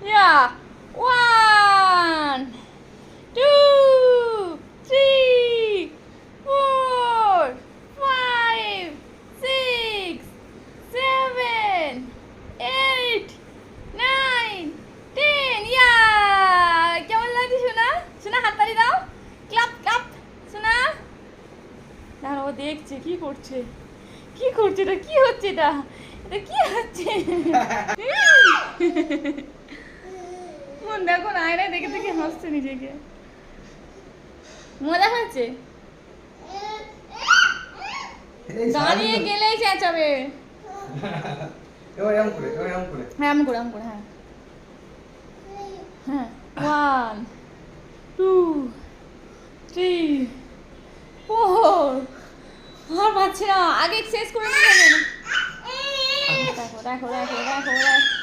Yeah. 1, 2, 3, 4, 5, 6, 7, 8, 9, 10. Yeah. কেমন লাগছে সোনা? সোনা হাততালি দাও। Clap clap. সোনা দাঁড়াও, ও দেখছে কি করছে। কি করছে এটা? কি হচ্ছে এটা? এটা কি হচ্ছে? মন দেখো না, আয়নায় দেখে দেখে হাসছে নিজেকে। মজা হচ্ছে? দাঁড়িয়ে গেলেই চেঁচাবে। হ্যাঁ আমি করে হ্যাঁ হ্যাঁ। 1, 2, 3, 4। আর পাচ্ছি না, আগে শেষ করে নিয়ে যাবেন। দেখো দেখো দেখো দেখো দেখো।